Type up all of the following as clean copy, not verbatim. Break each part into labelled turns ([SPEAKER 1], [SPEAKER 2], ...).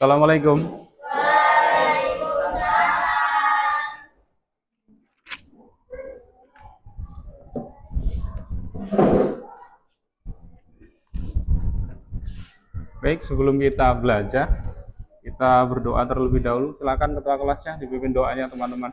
[SPEAKER 1] Assalamualaikum. Baik, sebelum kita belajar, kita berdoa terlebih dahulu. Silakan ketua kelasnya dipimpin doanya, teman-teman.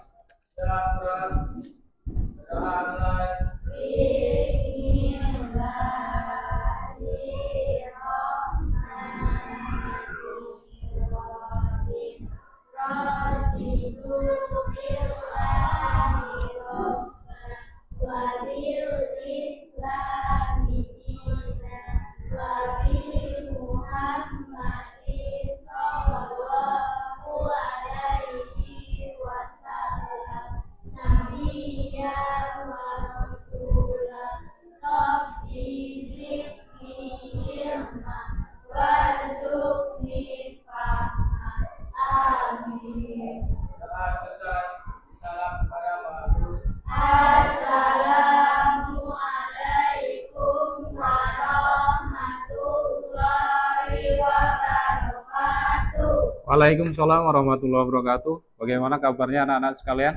[SPEAKER 1] Waalaikumsalam warahmatullahi wabarakatuh. Bagaimana kabarnya anak-anak sekalian?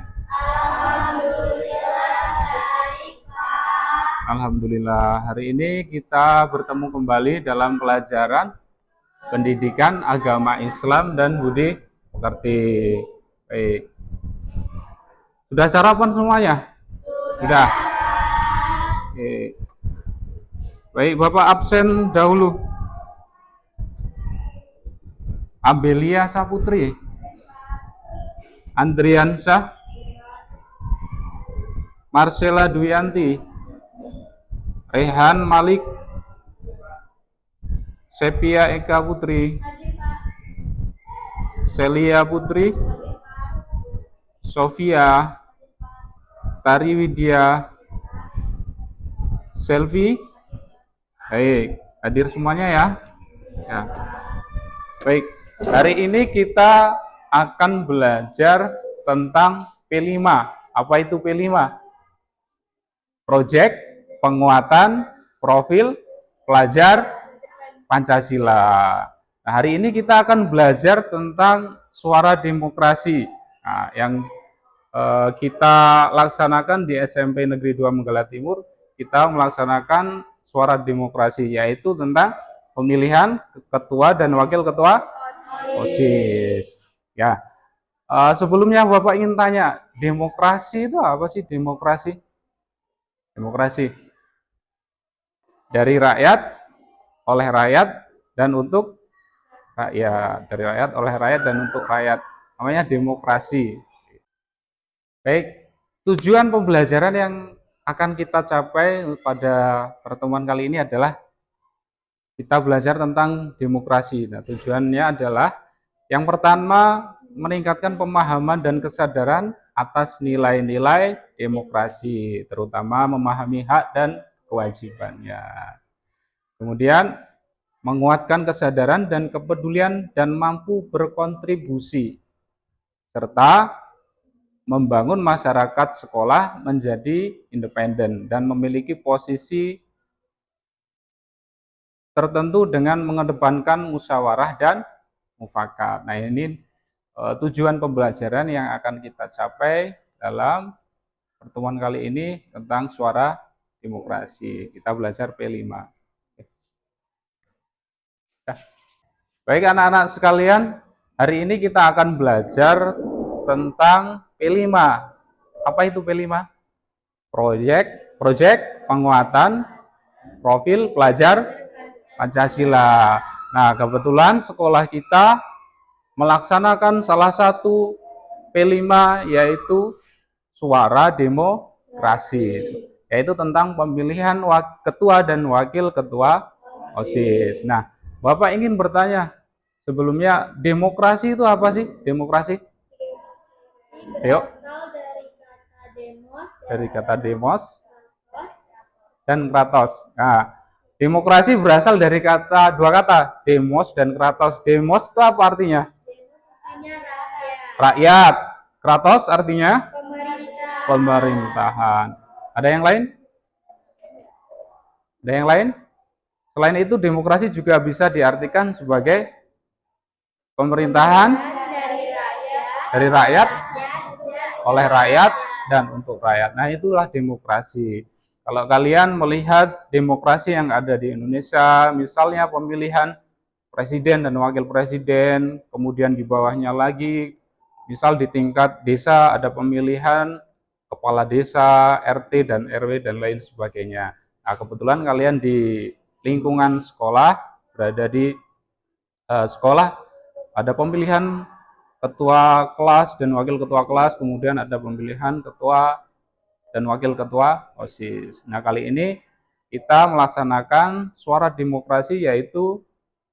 [SPEAKER 1] Alhamdulillah. Hari ini kita bertemu kembali dalam pelajaran pendidikan agama Islam dan budi pekerti. Baik. Sudah sarapan semuanya? Sudah. Oke. Baik, Bapak absen dahulu. Amelia Saputri, Andriansyah, Marcella Duyanti, Rehan Malik, Sepia Eka Putri, Celia Putri, Sofia, Tari Widya, Selvi. Baik, hadir semuanya ya. Ya. Baik, hari ini kita akan belajar tentang P5. Apa itu P5? Proyek penguatan profil pelajar Pancasila. Nah, hari ini kita akan belajar tentang suara demokrasi. Nah, yang kita laksanakan di SMP Negeri 2 Menggala Timur, kita melaksanakan suara demokrasi, yaitu tentang pemilihan ketua dan wakil ketua OSIS. Ya, sebelumnya Bapak ingin tanya, demokrasi itu apa sih? Demokrasi dari rakyat, oleh rakyat, dan untuk rakyat. Dari rakyat, oleh rakyat, dan untuk rakyat. Namanya demokrasi. Baik, tujuan pembelajaran yang akan kita capai pada pertemuan kali ini adalah kita belajar tentang demokrasi. Nah, tujuannya adalah yang pertama, meningkatkan pemahaman dan kesadaran atas nilai-nilai demokrasi, terutama memahami hak dan kewajibannya. Kemudian, menguatkan kesadaran dan kepedulian dan mampu berkontribusi, serta membangun masyarakat sekolah menjadi independen dan memiliki posisi tertentu dengan mengedepankan musyawarah dan mufakat. Nah, ini tujuan pembelajaran yang akan kita capai dalam pertemuan kali ini tentang suara demokrasi. Kita belajar P5. Baik anak-anak sekalian, hari ini kita akan belajar tentang P5. Apa itu P5? Proyek penguatan profil pelajar Pancasila. Nah, kebetulan sekolah kita melaksanakan salah satu P5, yaitu suara demokrasi, yaitu tentang pemilihan ketua dan wakil ketua OSIS. Nah, Bapak ingin bertanya, sebelumnya demokrasi itu apa sih? Demokrasi? Ayo. Dari kata demos dan kratos. Nah, demokrasi berasal dari dua kata, demos dan kratos. Demos itu apa artinya? Rakyat. Kratos artinya? Pemerintahan. Ada yang lain? Ada yang lain? Selain itu, demokrasi juga bisa diartikan sebagai pemerintahan dari rakyat, oleh rakyat, dan untuk rakyat. Nah, itulah demokrasi. Kalau kalian melihat demokrasi yang ada di Indonesia, misalnya pemilihan presiden dan wakil presiden, kemudian di bawahnya lagi, misal di tingkat desa ada pemilihan kepala desa, RT dan RW dan lain sebagainya. Nah, kebetulan kalian di lingkungan sekolah, berada di sekolah, ada pemilihan ketua kelas dan wakil ketua kelas, kemudian ada pemilihan ketua dan wakil ketua OSIS. Nah, kali ini kita melaksanakan suara demokrasi, yaitu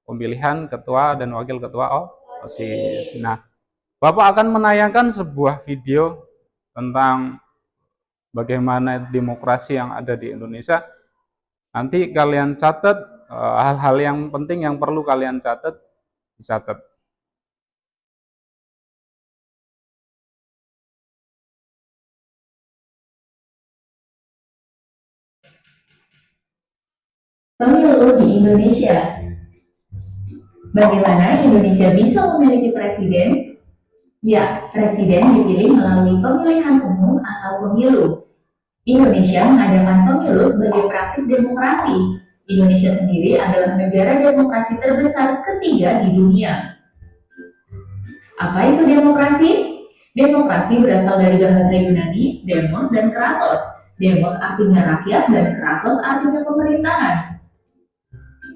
[SPEAKER 1] pemilihan ketua dan wakil ketua OSIS. Nah, Bapak akan menayangkan sebuah video tentang bagaimana demokrasi yang ada di Indonesia. Nanti kalian catat hal-hal yang penting yang perlu kalian catat, dicatat.
[SPEAKER 2] Pemilu di Indonesia. Bagaimana Indonesia bisa memiliki presiden? Ya, presiden dipilih melalui pemilihan umum atau pemilu. Indonesia mengadakan pemilu sebagai praktik demokrasi. Indonesia sendiri adalah negara demokrasi terbesar ketiga di dunia. Apa itu demokrasi? Demokrasi berasal dari bahasa Yunani, demos dan kratos. Demos artinya rakyat dan kratos artinya pemerintahan.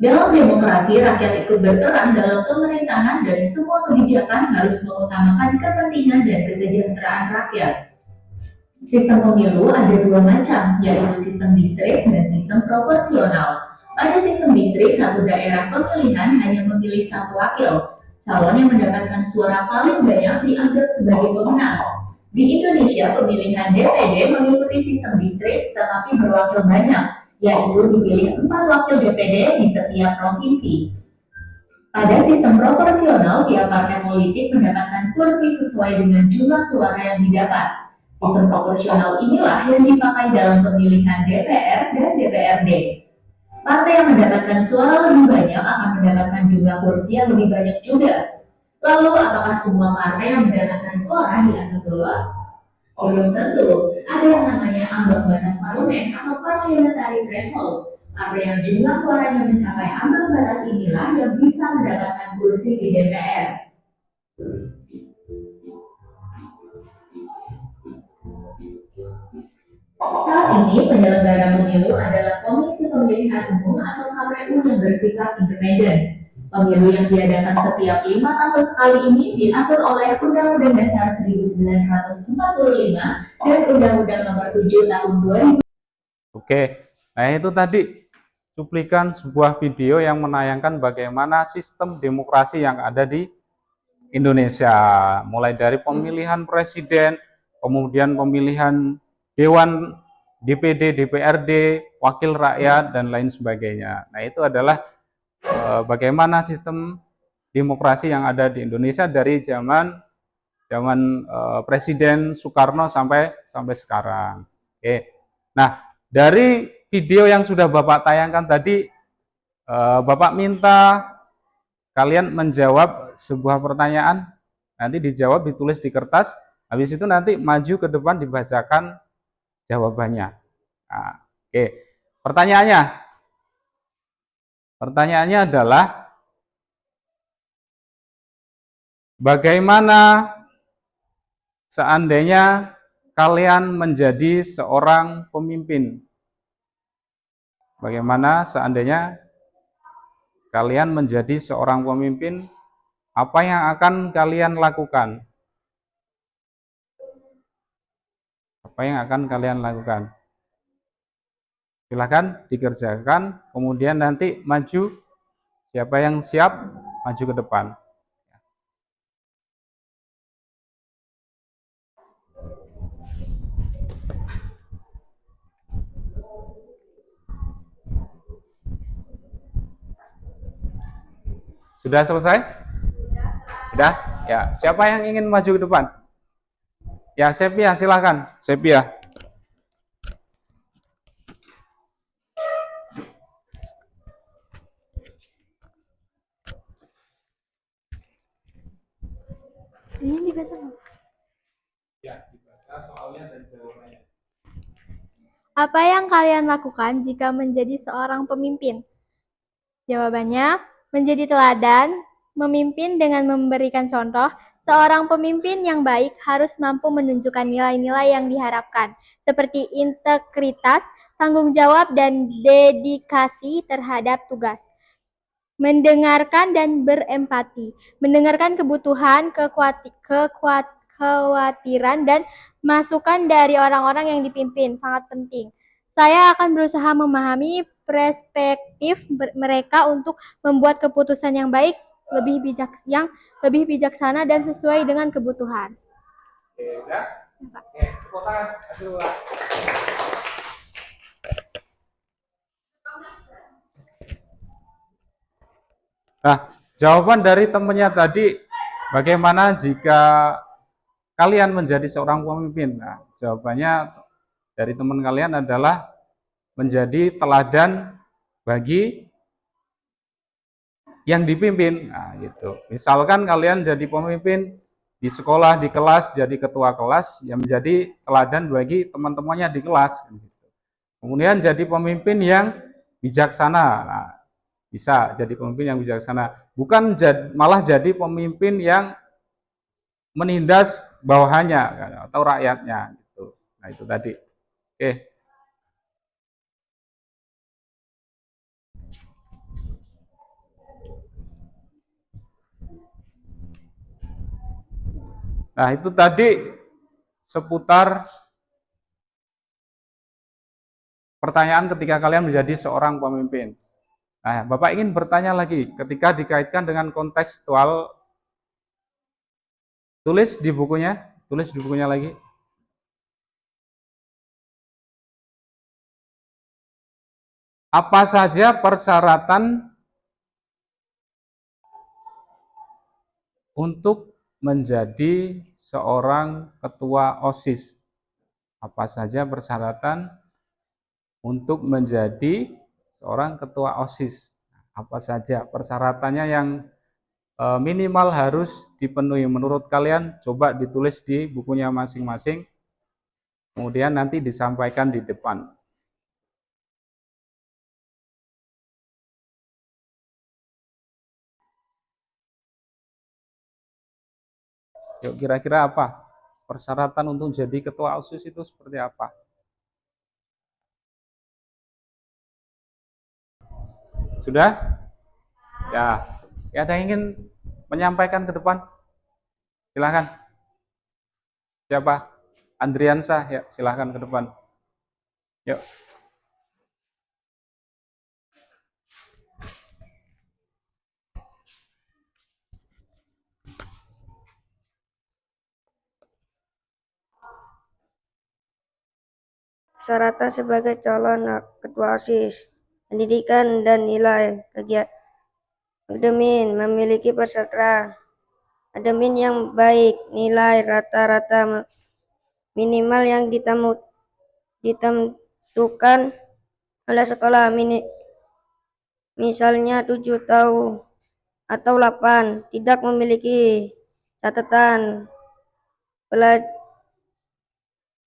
[SPEAKER 2] Dalam demokrasi, rakyat ikut berperan dalam pemerintahan dan semua kebijakan harus mengutamakan kepentingan dan kesejahteraan rakyat. Sistem pemilu ada dua macam, yaitu sistem distrik dan sistem proporsional. Pada sistem distrik, satu daerah pemilihan hanya memilih satu wakil. Calon yang mendapatkan suara paling banyak dianggap sebagai pemenang. Di Indonesia, pemilihan DPD mengikuti sistem distrik tetapi berwakil banyak, yaitu dipilih 4 wakil DPD di setiap provinsi. Pada sistem proporsional, tiap partai politik mendapatkan kursi sesuai dengan jumlah suara yang didapat. Sistem proporsional inilah yang dipakai dalam pemilihan DPR dan DPRD. Partai yang mendapatkan suara lebih banyak akan mendapatkan jumlah kursi yang lebih banyak juga. Lalu, apakah semua partai yang mendapatkan suara dianggap lolos? Belum tentu. Ada yang namanya ambang batas parlemen atau parliamentary threshold. Partai yang jumlah suaranya mencapai ambang batas inilah yang bisa mendapatkan kursi di DPR. Saat ini penyelenggara pemilu adalah Komisi Pemilihan Umum atau KPU yang bersifat independen. Pemilu yang diadakan setiap 5 tahun sekali ini diatur oleh Undang-Undang Dasar 1945 dan Undang-Undang Nomor 7 Tahun 2000.
[SPEAKER 1] Oke, nah itu tadi cuplikan sebuah video yang menayangkan bagaimana sistem demokrasi yang ada di Indonesia, mulai dari pemilihan presiden, kemudian pemilihan dewan, DPD, DPRD, wakil rakyat, dan lain sebagainya. Nah, itu adalah bagaimana sistem demokrasi yang ada di Indonesia dari zaman Presiden Soekarno sampai sekarang. Oke. Nah, dari video yang sudah Bapak tayangkan tadi, Bapak minta kalian menjawab sebuah pertanyaan, nanti dijawab, ditulis di kertas, habis itu nanti maju ke depan dibacakan jawabannya. Nah, oke. Pertanyaannya adalah bagaimana seandainya kalian menjadi seorang pemimpin? Bagaimana seandainya kalian menjadi seorang pemimpin, apa yang akan kalian lakukan? Apa yang akan kalian lakukan? Silahkan dikerjakan, kemudian nanti maju, siapa yang siap, maju ke depan. Sudah selesai? Sudah? Ya, siapa yang ingin maju ke depan? Ya, Sepia, silakan. Sepia.
[SPEAKER 3] Ini dibaca nggak?
[SPEAKER 1] Ya, dibaca soalnya dan jawabannya.
[SPEAKER 3] Apa yang kalian lakukan jika menjadi seorang pemimpin? Jawabannya, menjadi teladan, memimpin dengan memberikan contoh. Seorang pemimpin yang baik harus mampu menunjukkan nilai-nilai yang diharapkan, seperti integritas, tanggung jawab, dan dedikasi terhadap tugas. Mendengarkan dan berempati, mendengarkan kebutuhan, kekhawatiran, dan masukan dari orang-orang yang dipimpin, sangat penting. Saya akan berusaha memahami perspektif mereka untuk membuat keputusan yang baik, lebih bijaksana dan sesuai dengan kebutuhan.
[SPEAKER 1] Oke, udah? Oke, tepuk tangan. Aduh. Nah, jawaban dari temannya tadi, bagaimana jika kalian menjadi seorang pemimpin? Nah, jawabannya dari teman kalian adalah menjadi teladan bagi yang dipimpin. Nah, gitu. Misalkan kalian jadi pemimpin di sekolah, di kelas, jadi ketua kelas, yang menjadi teladan bagi teman-temannya di kelas. Kemudian jadi pemimpin yang bijaksana. Nah, bisa jadi pemimpin yang bijaksana. Bukan malah jadi pemimpin yang menindas bawahannya atau rakyatnya. Gitu. Nah, itu tadi. Oke. Nah, itu tadi seputar pertanyaan ketika kalian menjadi seorang pemimpin. Nah, Bapak ingin bertanya lagi, ketika dikaitkan dengan kontekstual, tulis di bukunya lagi. Apa saja persyaratan untuk menjadi seorang ketua OSIS? Apa saja persyaratan untuk menjadi seorang ketua OSIS? Apa saja persyaratannya yang minimal harus dipenuhi menurut kalian? Coba ditulis di bukunya masing-masing, kemudian nanti disampaikan di depan. Yuk, kira-kira apa? Persyaratan untuk jadi ketua OSIS itu seperti apa? Sudah? Ya, ada yang ingin menyampaikan ke depan? Silahkan. Siapa? Andriansa, ya silahkan ke depan. Yuk.
[SPEAKER 4] Persyaratan sebagai calon ketua OSIS, pendidikan dan nilai kegiatan admin memiliki peserta admin yang baik, nilai rata-rata minimal yang ditentukan oleh sekolah, misalnya 7 tahun atau 8, tidak memiliki catatan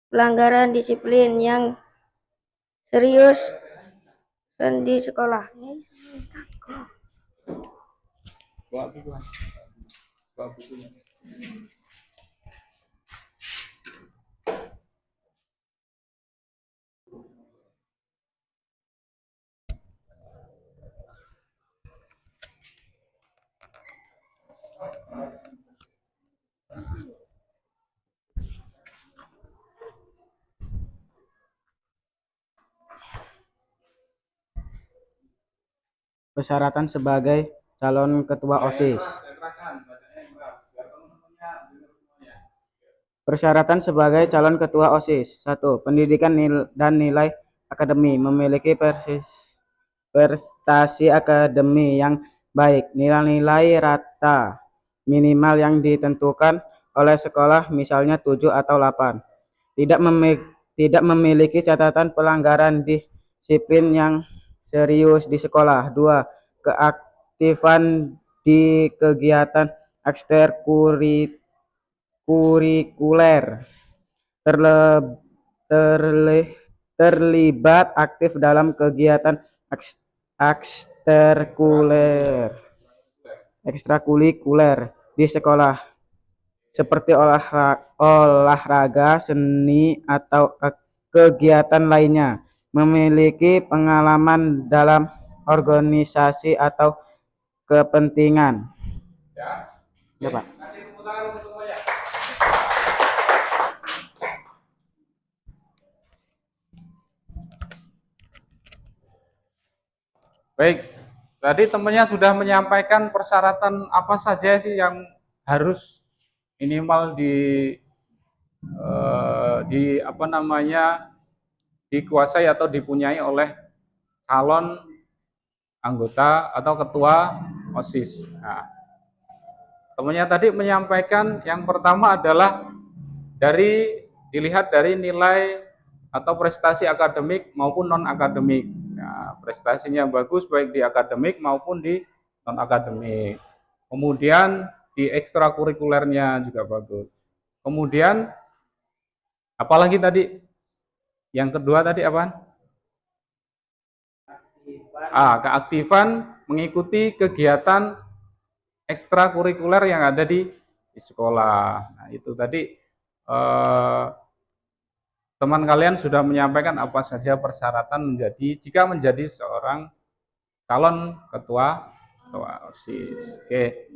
[SPEAKER 4] pelanggaran disiplin yang serius dan di sekolah.
[SPEAKER 5] Persyaratan sebagai calon ketua OSIS. Persyaratan sebagai calon ketua OSIS. 1. Pendidikan dan nilai akademi. Memiliki prestasi akademi yang baik. Nilai-nilai rata minimal yang ditentukan oleh sekolah, misalnya 7 atau 8. Tidak memiliki catatan pelanggaran disiplin yang serius di sekolah. 2. Keaktifan di kegiatan ekstrakurikuler kurikuler, terlibat aktif dalam kegiatan ekstrakurikuler di sekolah seperti olahraga, seni, atau kegiatan lainnya, memiliki pengalaman dalam organisasi atau kepentingan. Ya, Pak.
[SPEAKER 1] Baik, tadi temannya sudah menyampaikan persyaratan apa saja sih yang harus minimal dikuasai atau dipunyai oleh calon anggota atau ketua OSIS. Nah, temannya tadi menyampaikan yang pertama adalah dilihat dari nilai atau prestasi akademik maupun non akademik. Nah, prestasinya bagus baik di akademik maupun di non akademik. Kemudian di ekstrakurikulernya juga bagus. Kemudian apalagi tadi? Yang kedua tadi apa? Keaktifan mengikuti kegiatan ekstrakurikuler yang ada di sekolah. Nah, itu tadi teman kalian sudah menyampaikan apa saja persyaratan jika menjadi seorang calon ketua OSIS. Oke.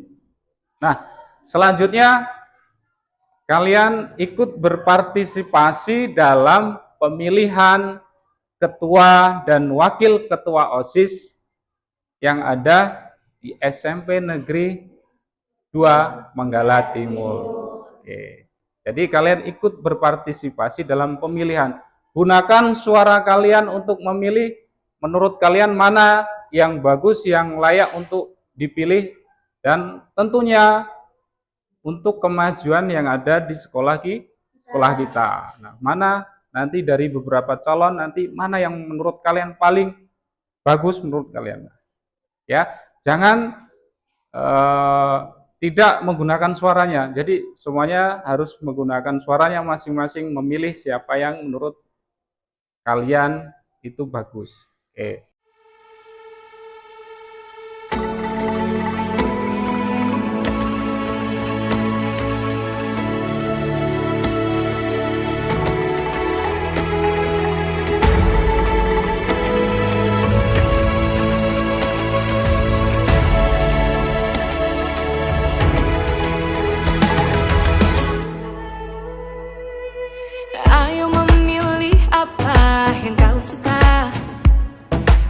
[SPEAKER 1] Nah, selanjutnya kalian ikut berpartisipasi dalam pemilihan ketua dan wakil ketua OSIS yang ada di SMP Negeri 2 Manggala Timur. Oke. Jadi kalian ikut berpartisipasi dalam pemilihan. Gunakan suara kalian untuk memilih menurut kalian mana yang bagus, yang layak untuk dipilih, dan tentunya untuk kemajuan yang ada di sekolah kita. Nah, mana nanti dari beberapa calon nanti mana yang menurut kalian paling bagus menurut kalian. Ya, jangan tidak menggunakan suaranya. Jadi semuanya harus menggunakan suaranya masing-masing, memilih siapa yang menurut kalian itu bagus. Oke.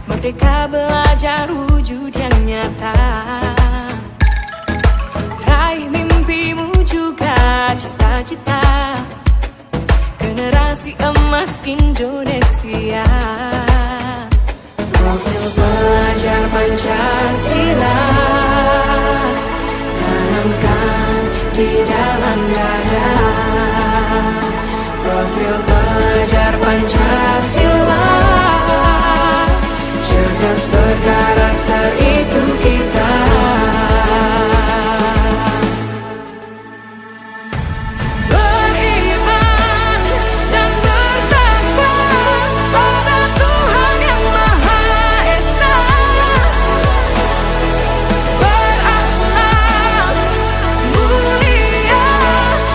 [SPEAKER 6] Merdeka belajar wujud yang nyata. Raih mimpimu juga cita-cita. Generasi emas Indonesia. Profil pelajar Pancasila tanamkan di dalam dada. Profil pelajar Pancasila cerdas berkarakter itu kita. Beriman dan bertakwa pada Tuhan yang Maha Esa. Berakhlak mulia,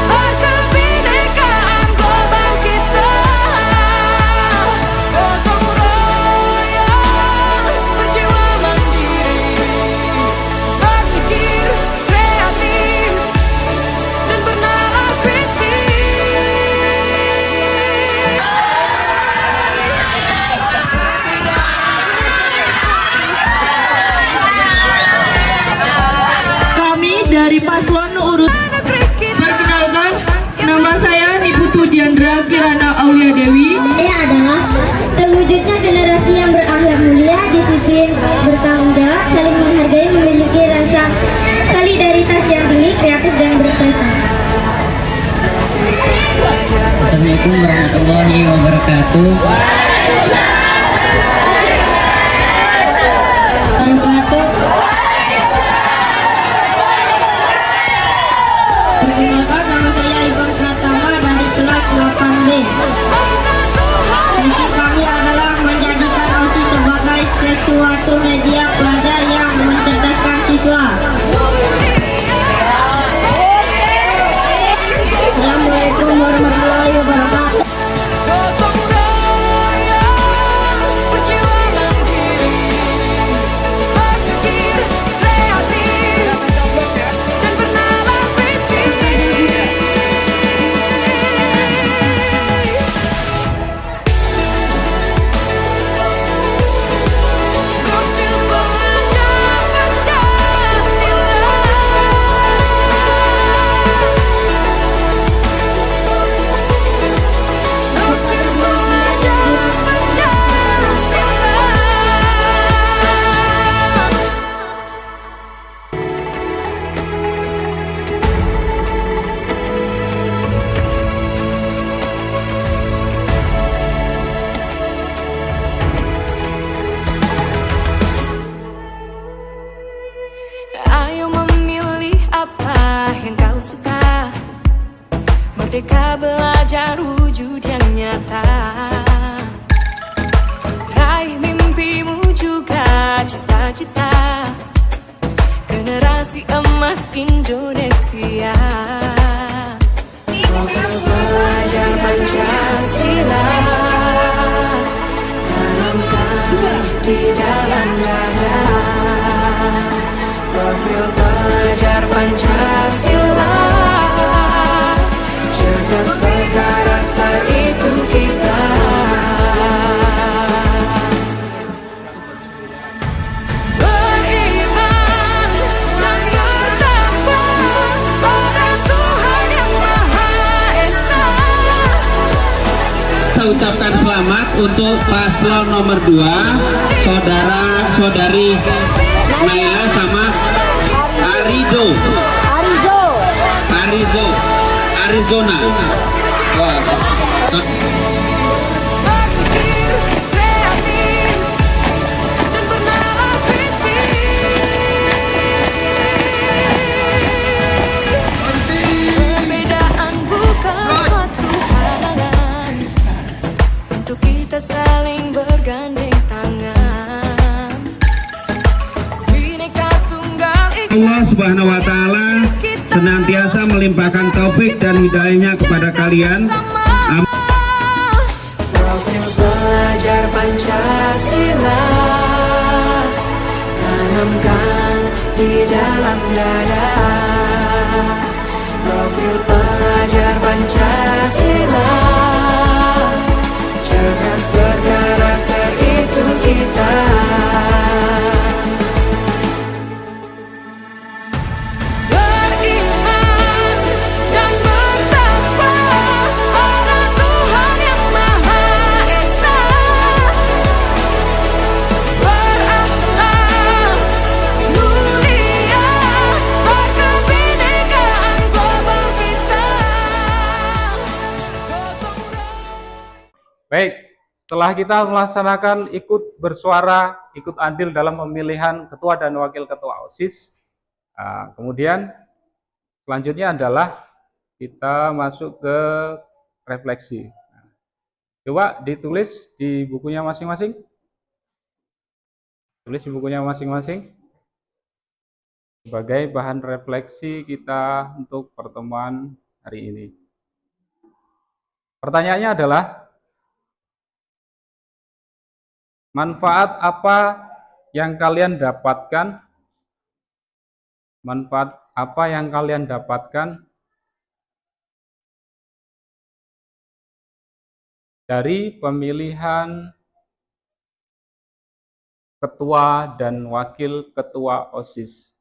[SPEAKER 6] berkebinekaan global kita. Gotong royong, berjiwa mandiri, berpikir kreatif dan bernalar kritis.
[SPEAKER 7] Kami dari paslon urut
[SPEAKER 6] Negeri kita.
[SPEAKER 7] perkenalkan, nama saya Niputu Diandra Kirana Aulia Dewi.
[SPEAKER 8] Saya adalah terwujudnya generasi yang berakhlak mulia, disiplin, bertanggung jawab, saling menghargai, memiliki rasa solidaritas yang tinggi, kreatif dan berprestasi.
[SPEAKER 9] Assalamualaikum warahmatullahi wabarakatuh.
[SPEAKER 8] Perkenalkan, nama saya suatu media belajar yang mencerdaskan siswa. Assalamualaikum warahmatullahi wabarakatuh.
[SPEAKER 6] Gotong royong, perjuangan diri, berpikir kreatif, dan bernalar kritis. Profil pelajar Pancasila. Profil pelajar Pancasila. Ayo memilih apa yang kau suka. Merdeka belajar wujud yang nyata. Raih mimpimu juga cita-cita. Generasi emas Indonesia. Profil pelajar Pancasila. Tanamkan di dalam dada. Profil pelajar Pancasila. Cerdas berkarakter itu kita. Beriman dan bertakwa pada Tuhan Yang Maha Esa.
[SPEAKER 10] Saya ucapkan selamat untuk paslon nomor 2, saudara-saudari Naila sama Arizona. Wah,
[SPEAKER 6] Berpikir kreatif dan bernalar kritis. Perbedaan bukan suatu halangan untuk kita saling bergandeng tangan. Bhinneka Tunggal Ika.
[SPEAKER 10] Allah Subhanahu wa Ta'ala senantiasa melimpahkan taufik dan hidayahnya kepada kalian. Amin.
[SPEAKER 6] Profil pelajar Pancasila. Tanamkan di dalam dada. Profil pelajar Pancasila. Cerdas berkarakter itu kita. Beriman dan bertakwa pada Tuhan Yang Maha Esa. Berakhlak mulia, berkebinekaan global kita. Gotong royong.
[SPEAKER 1] Baik, setelah kita melaksanakan ikut bersuara, ikut andil dalam pemilihan ketua dan wakil ketua OSIS, kemudian selanjutnya adalah kita masuk ke refleksi. Coba ditulis di bukunya masing-masing. Tulis di bukunya masing-masing sebagai bahan refleksi kita untuk pertemuan hari ini. Pertanyaannya adalah, manfaat apa yang kalian dapatkan? Manfaat apa yang kalian dapatkan dari pemilihan ketua dan wakil ketua OSIS?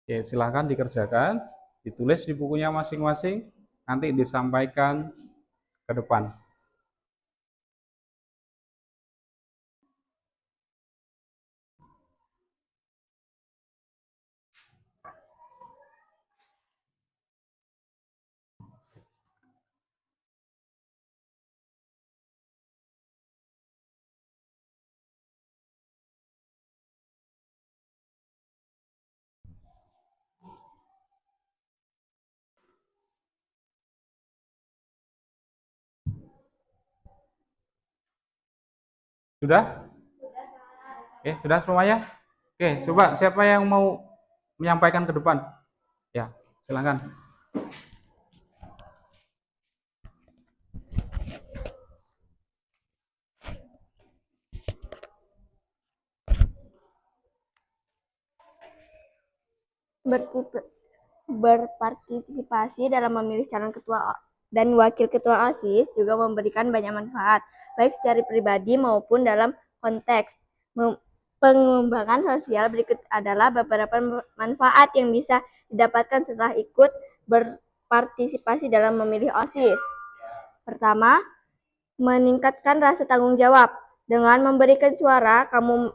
[SPEAKER 1] Oke, silahkan dikerjakan, ditulis di bukunya masing-masing, nanti disampaikan ke depan. Sudah? Oke, sudah semuanya? Oke, coba siapa yang mau menyampaikan ke depan? Ya, silakan.
[SPEAKER 4] Berpartisipasi dalam memilih calon ketua dan wakil ketua OSIS juga memberikan banyak manfaat, baik secara pribadi maupun dalam konteks pengembangan sosial. Berikut adalah beberapa manfaat yang bisa didapatkan setelah ikut berpartisipasi dalam memilih OSIS. Pertama, meningkatkan rasa tanggung jawab. Dengan memberikan suara, kamu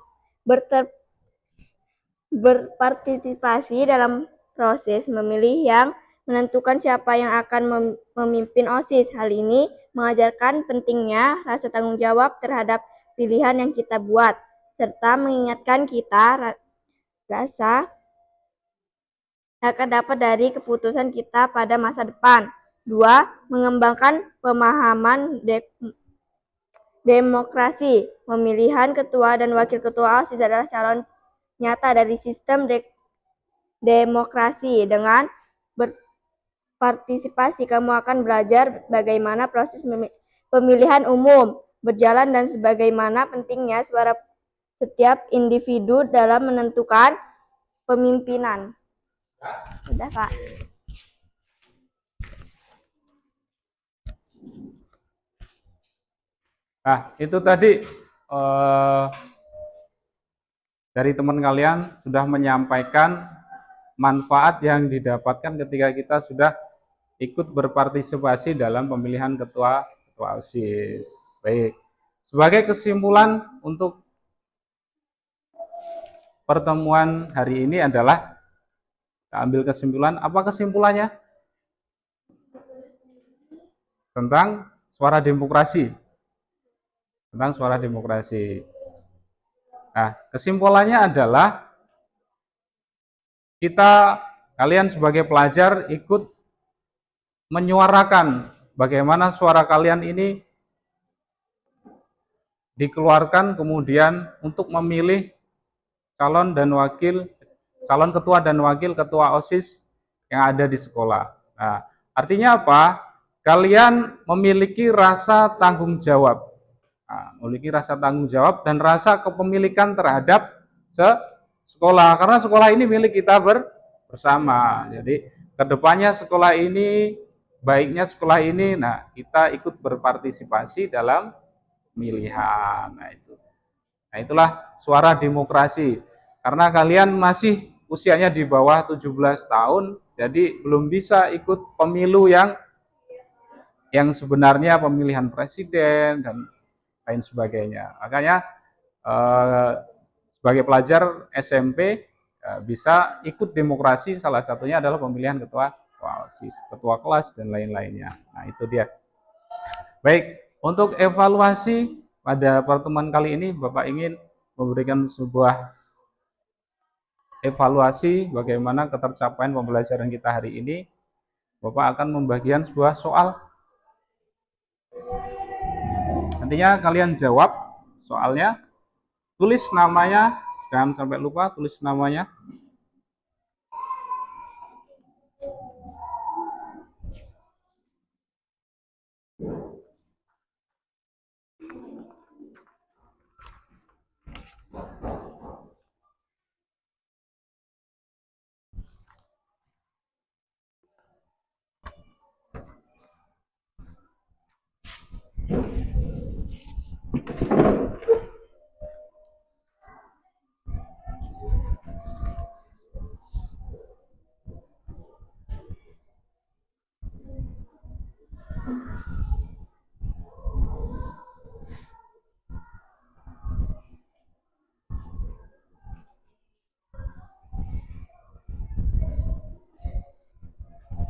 [SPEAKER 4] berpartisipasi dalam proses memilih yang menentukan siapa yang akan memimpin OSIS. Hal ini mengajarkan pentingnya rasa tanggung jawab terhadap pilihan yang kita buat, serta mengingatkan kita rasa akan dapat dari keputusan kita pada masa depan. 2. Mengembangkan pemahaman demokrasi. Pemilihan ketua dan wakil ketua OSIS adalah calon nyata dari sistem demokrasi. Dengan berpartisipasi, kamu akan belajar bagaimana proses pemilihan umum berjalan dan sebagaimana pentingnya suara setiap individu dalam menentukan pemimpinan. Sudah, Pak.
[SPEAKER 1] Nah, itu tadi dari teman kalian sudah menyampaikan manfaat yang didapatkan ketika kita sudah ikut berpartisipasi dalam pemilihan ketua OSIS. Baik, sebagai kesimpulan untuk pertemuan hari ini adalah ambil kesimpulan. Apa kesimpulannya? Tentang suara demokrasi. Tentang suara demokrasi. Nah, kesimpulannya adalah kalian sebagai pelajar ikut menyuarakan bagaimana suara kalian ini dikeluarkan kemudian untuk memilih calon ketua dan wakil ketua OSIS yang ada di sekolah. Nah, artinya apa? Kalian memiliki rasa tanggung jawab. Memiliki rasa tanggung jawab dan rasa kepemilikan terhadap sekolah, karena sekolah ini milik kita bersama. Jadi kedepannya sekolah ini, baiknya sekolah ini, nah kita ikut berpartisipasi dalam pemilihan. Nah itulah suara demokrasi. Karena kalian masih usianya di bawah 17 tahun, jadi belum bisa ikut pemilu yang sebenarnya pemilihan presiden dan lain sebagainya. Makanya sebagai pelajar SMP bisa ikut demokrasi, salah satunya adalah pemilihan ketua OSIS, ketua kelas dan lain-lainnya. Nah itu dia. Baik, untuk evaluasi pada pertemuan kali ini Bapak ingin memberikan sebuah evaluasi bagaimana ketercapaian pembelajaran kita hari ini. Bapak akan membagikan sebuah soal. Nantinya kalian jawab soalnya, tulis namanya, jangan sampai lupa tulis namanya.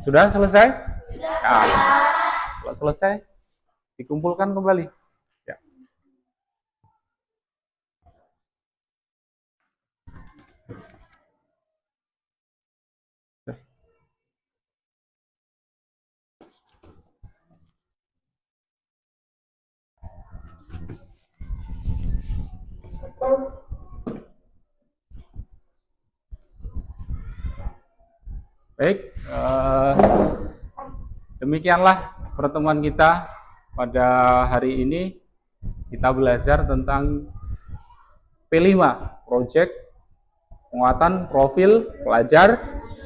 [SPEAKER 1] Sudah selesai? Sudah. Kalau selesai, dikumpulkan kembali. Ya. Baik, demikianlah pertemuan kita pada hari ini. Kita belajar tentang P5, Project Penguatan Profil Pelajar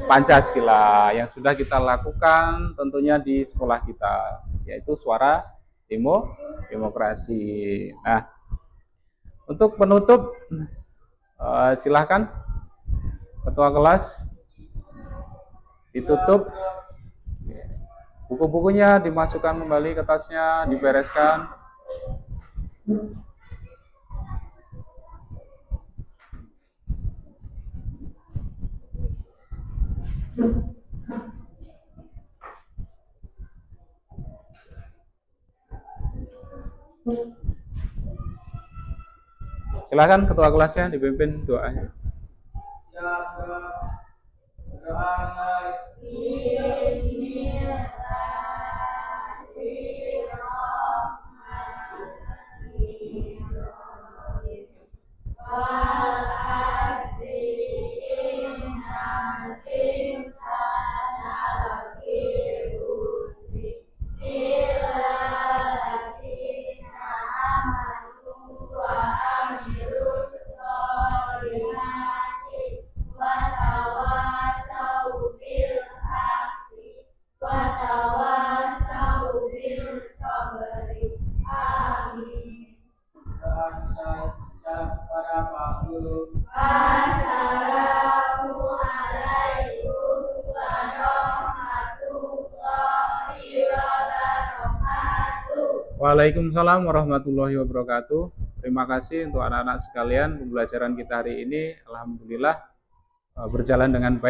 [SPEAKER 1] Pancasila yang sudah kita lakukan tentunya di sekolah kita, yaitu Suara Demokrasi. Nah, untuk penutup, silahkan Ketua kelas ditutup, buku-bukunya dimasukkan kembali ke tasnya, dibereskan. Silakan ketua kelasnya dipimpin doanya. Waalaikumsalam warahmatullahi wabarakatuh. Terima kasih untuk anak-anak sekalian. Pembelajaran kita hari ini alhamdulillah berjalan dengan baik.